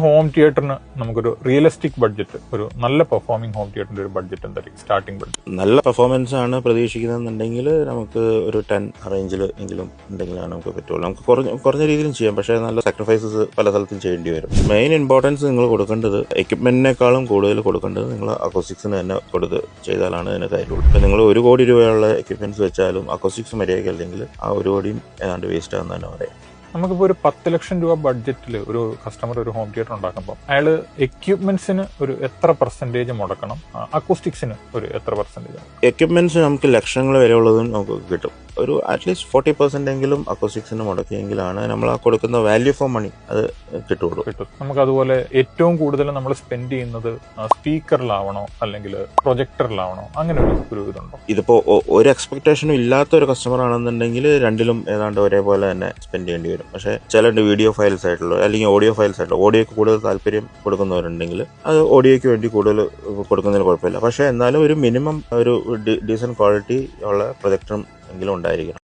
Home തിയേറ്ററിന് നമുക്കൊരു realistic budget, ഒരു നല്ല പെർഫോമിംഗ് ഹോം തിയേറ്ററിന്റെ ഒരു ബഡ്ജറ്റ് എന്തായിരിക്കും സ്റ്റാർട്ടിംഗ് ബഡ്ജറ്റ്? നല്ല പെർഫോമൻസ് ആണ് പ്രതീക്ഷിക്കുന്നതെന്നുണ്ടെങ്കിൽ നമുക്ക് ഒരു 10 റേഞ്ചിൽ എങ്കിലും ഉണ്ടെങ്കിലാണ് നമുക്ക് പറ്റുള്ളൂ. നമുക്ക് കുറഞ്ഞ രീതിയിലും ചെയ്യാം, പക്ഷേ നല്ല സാക്രിഫൈസസ് പല സ്ഥലത്തും ചെയ്യേണ്ടി വരും. മെയിൻ ഇമ്പോർട്ടൻസ് നിങ്ങൾ കൊടുക്കേണ്ടത് എക്യുപ്മെന്റിനേക്കാളും കൂടുതൽ കൊടുക്കേണ്ടത് നിങ്ങൾ അക്കോസ്റ്റിക്സിന് തന്നെ കൊടുത്ത് ചെയ്താലാണ് അതിന് കാര്യമുള്ളൂ. ഇപ്പം നിങ്ങൾ 1 കോടി രൂപയുള്ള എക്യുപ്മെന്റ്സ് വെച്ചാലും അക്കോസ്റ്റിക്സ് മര്യാദയ്ക്ക് അല്ലെങ്കിൽ ആ 1 കോടിയും ഏതാണ്ട് വേസ്റ്റ് ആണെന്ന് തന്നെ പറയാം. നമുക്കിപ്പോൾ ഒരു 10 ലക്ഷം രൂപ ബഡ്ജറ്റിൽ ഒരു കസ്റ്റമർ ഒരു ഹോം തിയേറ്റർ ഉണ്ടാക്കുമ്പോൾ അയാൾ എക്യുപ്മെന്റ്സിന് ഒരു എത്ര പെർസെൻറ്റേജ് മുടക്കണം, അക്കോസ്റ്റിക്സിന് ഒരു എത്ര പെർസെൻറ്റേജ്? എക്യുപ്മെന്റ്സ് നമുക്ക് ലക്ഷങ്ങൾ വരെ ഉള്ളതും നമുക്ക് കിട്ടും. ഒരു അറ്റ്ലീസ്റ്റ് 40% എങ്കിലും അക്കോസ്റ്റിക്സിന് മുടക്കിയെങ്കിലാണ് നമ്മൾ ആ കൊടുക്കുന്ന വാല്യൂ ഫോർ മണി അത് കിട്ടും. നമുക്ക് അതുപോലെ ഏറ്റവും കൂടുതൽ നമ്മൾ സ്പെൻഡ് ചെയ്യുന്നത് സ്പീക്കറിലാവണോ അല്ലെങ്കിൽ പ്രൊജക്ടറിലാവണോ, അങ്ങനെ ഒരു ഇതുണ്ടോ? ഇതിപ്പോ ഒരു എക്സ്പെക്ടേഷനും ഇല്ലാത്ത ഒരു കസ്റ്റമർ ആണെന്നുണ്ടെങ്കിൽ രണ്ടിലും ഏതാണ്ട് ഒരേപോലെ തന്നെ സ്പെൻഡ് ചെയ്യേണ്ടി വരും. പക്ഷേ ചില വീഡിയോ ഫയൽസ് ആയിട്ടുള്ള അല്ലെങ്കിൽ ഓഡിയോ ഫയൽസ് ആയിട്ടുള്ള ഓഡിയോക്ക് കൂടുതൽ താല്പര്യം കൊടുക്കുന്നവരുണ്ടെങ്കിൽ അത് ഓഡിയോയ്ക്ക് വേണ്ടി കൂടുതൽ കൊടുക്കുന്നതിന് കുഴപ്പമില്ല. പക്ഷേ എന്നാലും ഒരു മിനിമം ഒരു ഡീസൻറ്റ് ക്വാളിറ്റി ഉള്ള പ്രൊജക്ടറും എങ്കിലും ഉണ്ടായിരിക്കണം.